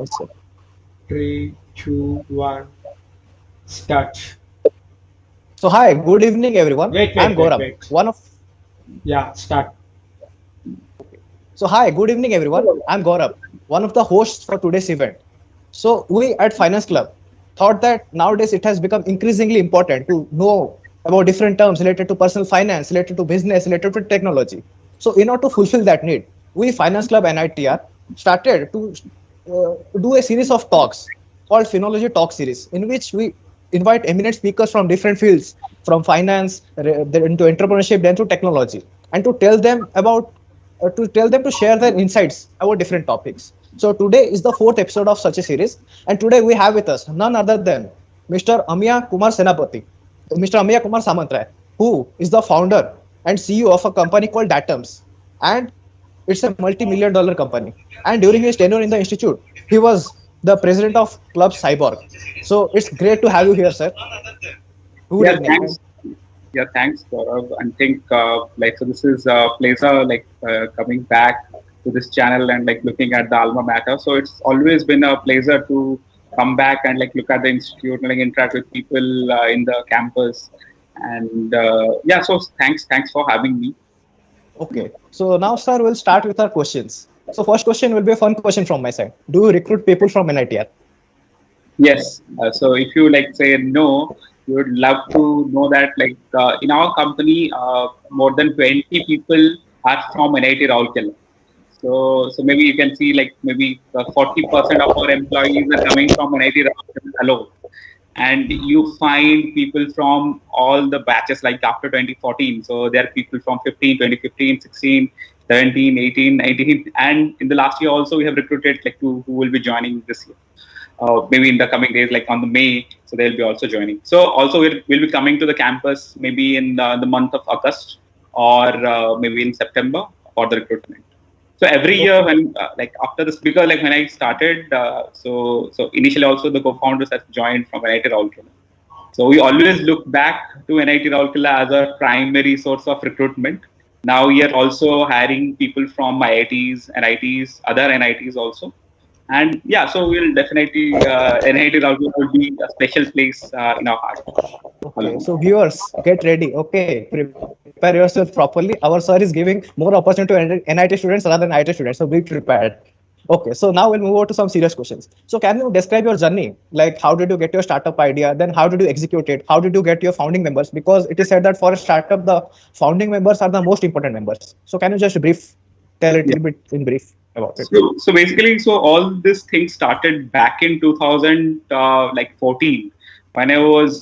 Also. 3, 2, 1, start. So hi, good evening everyone. Wait, I'm wait, wait, Gaurav, wait. one of Yeah, start. So hi, good evening everyone. I'm Gaurav, one of the hosts for today's event. So we at Finance Club thought that nowadays it has become increasingly important to know about different terms related to personal finance, related to business, related to technology. So in order to fulfill that need, we Finance Club NITR started to do a series of talks called Finology Talk Series, in which we invite eminent speakers from different fields, from finance, then into entrepreneurship, then to technology, and to tell them to share their insights about different topics. So today is the fourth episode of such a series, and today we have with us none other than Mr. Amiya Kumar Senapati, Mr. Amiya Kumar Samantaray, who is the founder and CEO of a company called DATOMS, and it's a multi-million dollar company. And during his tenure in the institute, he was the president of Club Cyborg. So it's great to have you here, sir. Good Yeah, evening. thanks. Yeah, thanks, Gaurav. I think so this is a pleasure coming back to this channel and looking at the alma mater. So it's always been a pleasure to come back and look at the institute and interact with people in the campus. And yeah, so thanks for having me. Okay. So now, sir, we'll start with our questions. So first question will be a fun question from my side. Do you recruit people from NITR? Yes. So if you say no, we would love to know that in our company, more than 20 people are from NIT Rourkela. So maybe you can see maybe 40% of our employees are coming from NIT Rourkela alone. And you find people from all the batches after 2014. So there are people from 15, 2015, 16, 17, 18, 19. And in the last year also, we have recruited who will be joining this year. Maybe in the coming days, on the May, so they'll be also joining. So also we'll be coming to the campus maybe in the month of August or maybe in September for the recruitment. So every year Okay. when after this, because when I started, so initially also the co-founders have joined from NIT Rourkela. So we always look back to NIT Rourkela as a primary source of recruitment. Now we are also hiring people from IITs, NITs, other NITs also. And yeah, so we'll definitely NIT Rourkela will be a special place in our heart. Okay. So viewers, get ready. Okay. Prepare yourself properly. Our sir is giving more opportunity to NIT students rather than IT students. So be prepared. Okay. So now we'll move over to some serious questions. So can you describe your journey? Like how did you get your startup idea? Then how did you execute it? How did you get your founding members? Because it is said that for a startup, the founding members are the most important members. So can you just tell it a Yeah. little bit in brief about it? So basically, so all this thing started back in 2014 when I was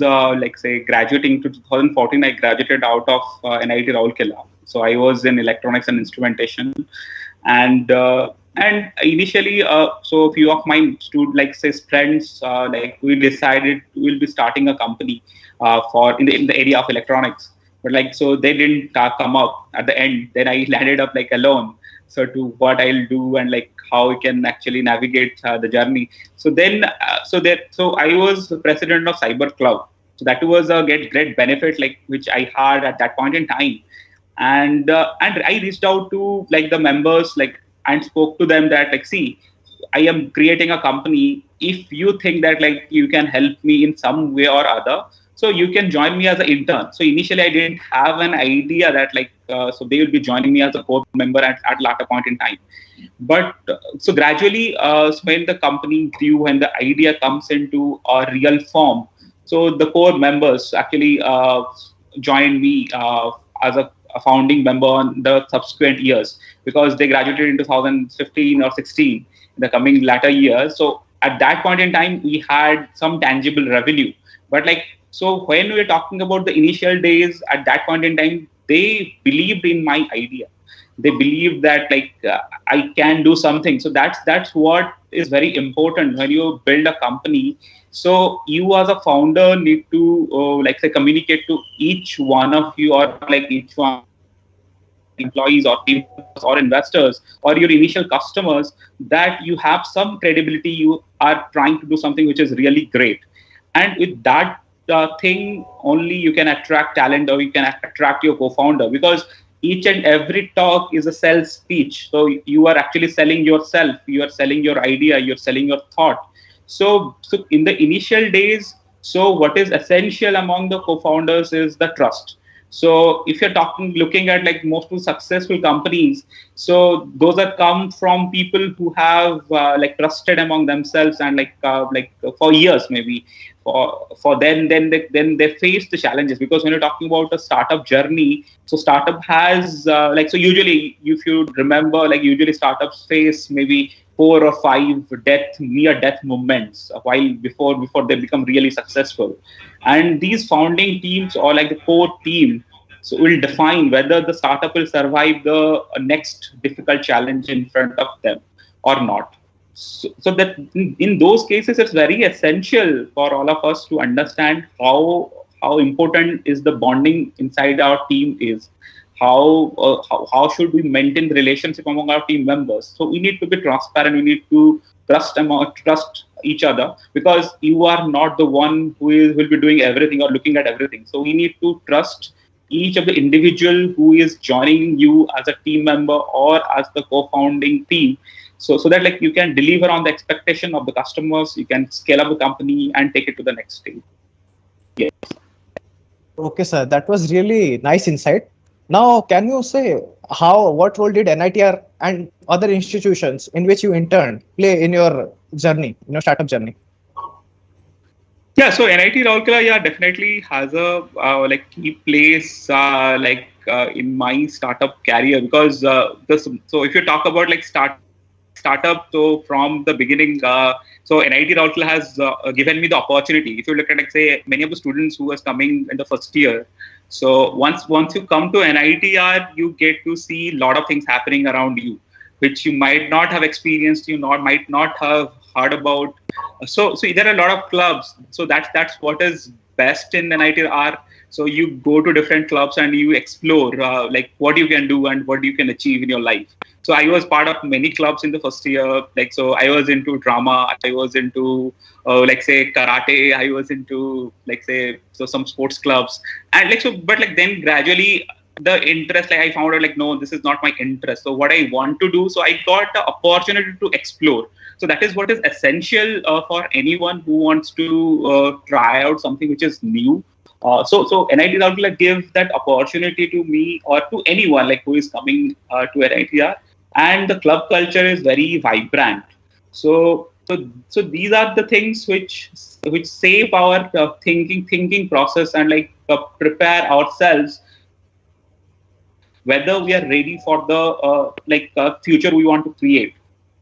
say graduating to 2014. I graduated out of NIT Rourkela. So I was in electronics and instrumentation, and initially, so a few of my friends we decided we'll be starting a company for in the area of electronics. But so they didn't come up at the end. Then I landed up alone, so to what I'll do and how we can actually navigate the journey. So then so I was the president of Cyber Club. So that was a great benefit which I had at that point in time. And I reached out to the members and spoke to them that see, I am creating a company. If you think that you can help me in some way or other, so you can join me as an intern. So initially I didn't have an idea that so they will be joining me as a core member at latter point in time. But so gradually, when the company grew and the idea comes into a real form, so the core members actually joined me as a founding member in the subsequent years, because they graduated in 2015 or 16 in the coming latter years. So at that point in time, we had some tangible revenue. But so when we were talking about the initial days, at that point in time, they believed in my idea. They believe that I can do something. So that's what is very important when you build a company. So you as a founder need to say communicate to each one of you, or each one employees or team members or investors or your initial customers, that you have some credibility, you are trying to do something which is really great. And with that thing only, you can attract talent, or you can attract your co-founder. Because each and every talk is a sales speech. So you are actually selling yourself, you are selling your idea, you're selling your thought. So in the initial days, so what is essential among the co-founders is the trust. So if you're looking at like most of successful companies, so those are come from people who have like trusted among themselves and like for years maybe. For then they face the challenges, because when you're talking about a startup journey, so startup has like, so usually if you remember, like usually startups face maybe 4 or 5 near death moments a while before they become really successful. And these founding teams, or like the core team, so will define whether the startup will survive the next difficult challenge in front of them or not. So that in those cases, it's very essential for all of us to understand how important is the bonding inside our team is. How should we maintain the relationship among our team members? So we need to be transparent. We need to trust each other, because you are not the one will be doing everything or looking at everything. So we need to trust each of the individual who is joining you as a team member or as the co-founding team. So that like you can deliver on the expectation of the customers, you can scale up the company and take it to the next stage. Yes. Okay, sir, that was really nice insight. Now, can you say what role did NITR and other institutions in which you interned play in your journey, in your startup journey? Yeah, so NIT Rourkela, yeah, definitely has a like key place in my startup career, because so if you talk about like startup, so from the beginning, so NIT Rourkela has given me the opportunity. If you look at like say many of the students who was coming in the first year, so once you come to NITR, you get to see a lot of things happening around you, which you might not have experienced, might not have heard about. So there are a lot of clubs. So that's what is best in NITR. So you go to different clubs and you explore like what you can do and what you can achieve in your life. So I was part of many clubs in the first year. Like, so I was into drama, I was into like say karate, I was into like say so some sports clubs, and like so. But like then gradually the interest, like I found out like no, this is not my interest. So what I want to do, so I got the opportunity to explore. So that is what is essential for anyone who wants to try out something which is new. So NIT Rourkela give that opportunity to me or to anyone like who is coming to NITR, and the club culture is very vibrant. So these are the things which shape our thinking process and like prepare ourselves whether we are ready for the future we want to create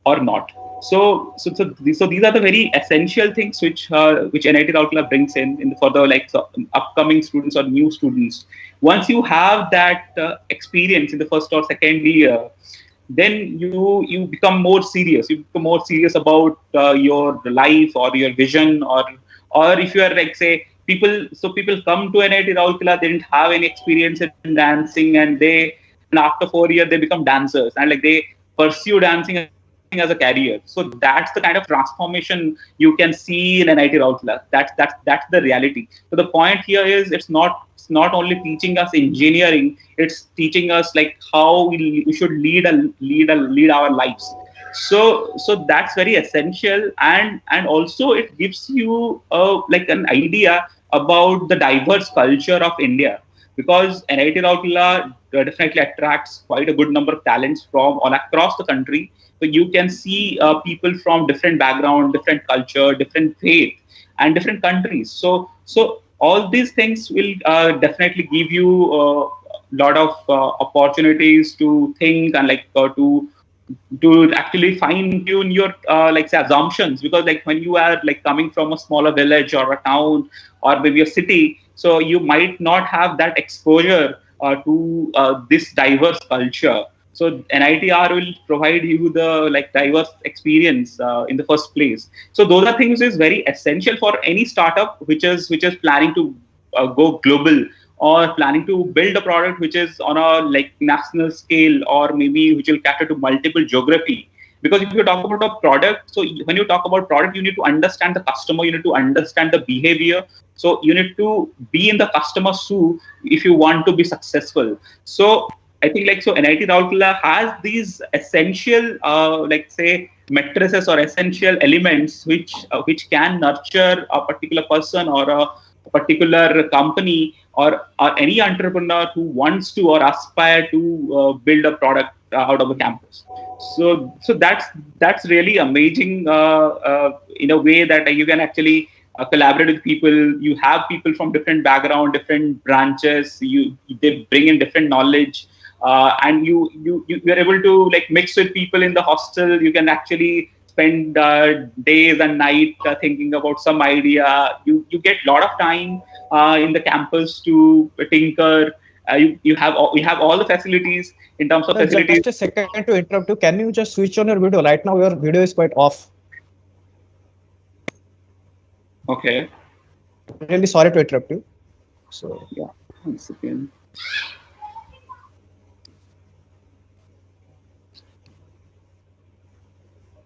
or not. So these are the very essential things which NIT Rourkela brings in for the upcoming students or new students. Once you have that experience in the first or second year, then you become more serious. You become more serious about your life or your vision, or if you are like say people come to NIT Rourkela, they didn't have any experience in dancing, and after 4 years they become dancers and like they pursue dancing as a career. So that's the kind of transformation you can see in NIT Rourkela. That's the reality. So the point here is it's not only teaching us engineering, it's teaching us like how we should lead our lives. So that's very essential, and also it gives you like an idea about the diverse culture of India, because NIT Rourkela definitely attracts quite a good number of talents from all across the country. So you can see people from different background, different culture, different faith, and different countries. So all these things will definitely give you a lot of opportunities to think and to actually fine tune your like say assumptions, because like when you are like coming from a smaller village or a town or maybe a city, so you might not have that exposure to this diverse culture. So NITR will provide you the like diverse experience in the first place. So those are things is very essential for any startup which is planning to go global, or planning to build a product which is on a like national scale, or maybe which will cater to multiple geography. Because if you talk about a product, so when you talk about product, you need to understand the customer, you need to understand the behavior. So you need to be in the customer's shoe if you want to be successful. So I think like so NIT Rourkela has these essential like say matrices or essential elements which can nurture a particular person or a particular company or any entrepreneur who wants to or aspire to build a product out of the campus. So that's really amazing in a way that you can actually collaborate with people. You have people from different background, different branches. They bring in different knowledge, and you are able to like mix with people in the hostel. You can actually spend days and night thinking about some idea. You get a lot of time in the campus to tinker. You have all the facilities in terms of facilities. Just a second to interrupt you. Can you just switch on your video? Right now, your video is quite off. Okay. Really sorry to interrupt you. So yeah, 1 second.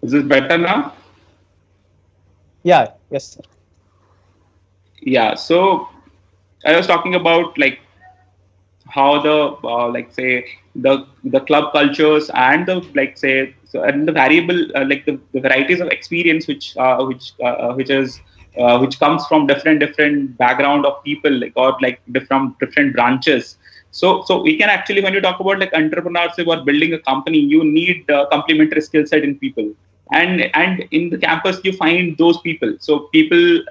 Is this better now? Yeah. Yes, sir. Yeah. So I was talking about like how the like say the club cultures and the like say so, and the variable like the varieties of experience which comes from different background of people like or like different branches. So we can actually, when you talk about like entrepreneurship or building a company, you need complementary skill set in people. And in the campus you find those people. So people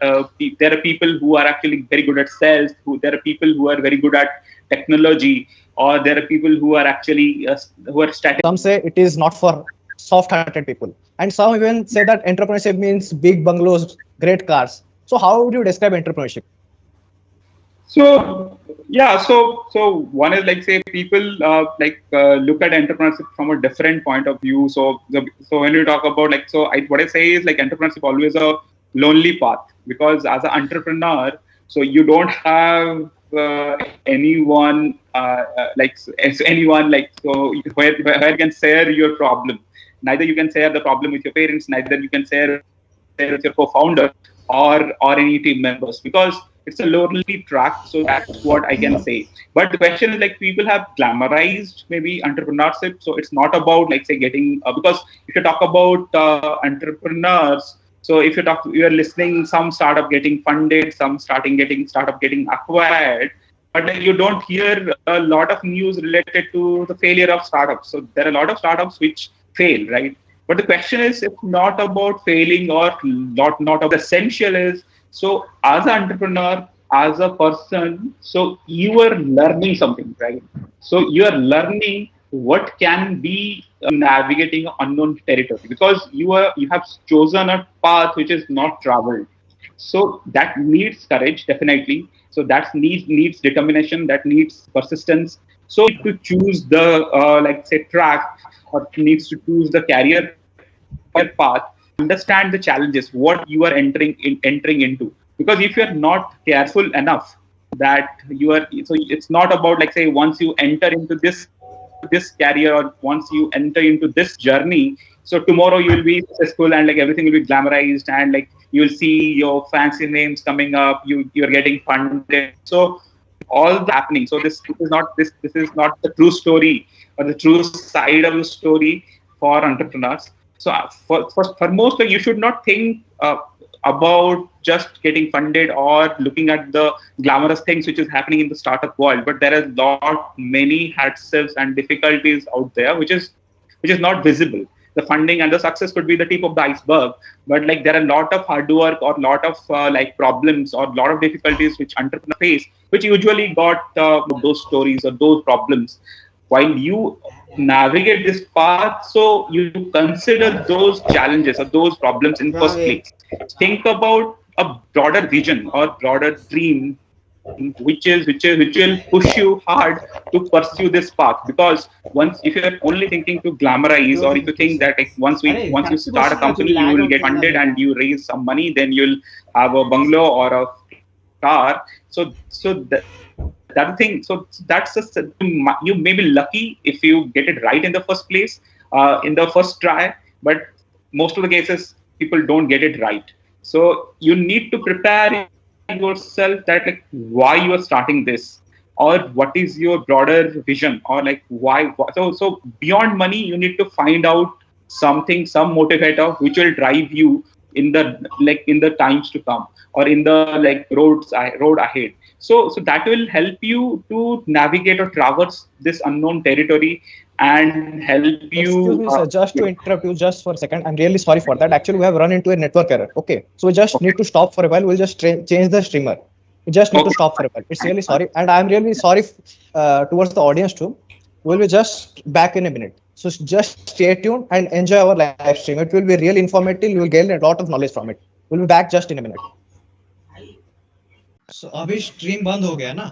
there are people who are actually very good at sales, there are people who are very good at technology, or there are people who are actually who are static. Some say it is not for soft-hearted people, and some even say that entrepreneurship means big bungalows, great cars. So how would you describe entrepreneurship? So yeah, so one is like say people look at entrepreneurship from a different point of view. So when you talk about like what I say is like entrepreneurship always a lonely path, because as an entrepreneur, so you don't have anyone anyone like so where you can share your problem. Neither you can share the problem with your parents, neither you can share with your co-founder or any team members, because it's a lonely track. So that's what I can say. But the question is like people have glamorized maybe entrepreneurship. So it's not about like say getting because if you talk about entrepreneurs, so if you are listening, some startup getting funded, some startup getting acquired, but like you don't hear a lot of news related to the failure of startups. So there are a lot of startups which fail, right? But the question is, it's not about failing or not about. The essential is, so as an entrepreneur, as a person, so you are learning something, right? So you are learning what can be navigating unknown territory, because you have chosen a path which is not traveled. So that needs courage, definitely. So that needs determination, that needs persistence. So you need to choose the like say track, or needs to choose the career path, understand the challenges what you are entering into. Because if you're not careful enough, that you are, so it's not about like say once you enter into this career or once you enter into this journey, so tomorrow you will be successful and like everything will be glamorized and like you will see your fancy names coming up, you're getting funded. So all the happening. So this is not the true story or the true side of the story for entrepreneurs. So for most, you should not think about just getting funded or looking at the glamorous things which is happening in the startup world. But there is many hardships and difficulties out there, which is not visible. The funding and the success could be the tip of the iceberg, but like there are a lot of hard work or lot of like problems or lot of difficulties which entrepreneurs face, which usually got those stories or those problems. While you navigate this path, so you consider those challenges or those problems in first place. Think about a broader vision or broader dream, which will push you hard to pursue this path. Because once, if you're only thinking to glamorize, or if you think that like, once you start a company, you will get funded and you raise some money, then you'll have a bungalow or a car. So that thing, so that's just, you may be lucky if you get it right in the first place, in the first try, but most of the cases people don't get it right. So you need to prepare yourself that like why you are starting this, or what is your broader vision, or like why. So beyond money, you need to find out something, some motivator which will drive you in the in the times to come, or in the road ahead. So that will help you to navigate or traverse this unknown territory and help you. Excuse me, sir, just to interrupt you just for a second. I'm really sorry for that. Actually, we have run into a network error. Okay. So we just need to stop for a while. We'll just change the streamer. We just need to Okay. stop for a while. It's really sorry. And I'm really sorry towards the audience too. We'll be just back in a minute. So just stay tuned and enjoy our live stream. It will be really informative. You will gain a lot of knowledge from it. We'll be back just in a minute. So अभी stream बंद हो गया ना?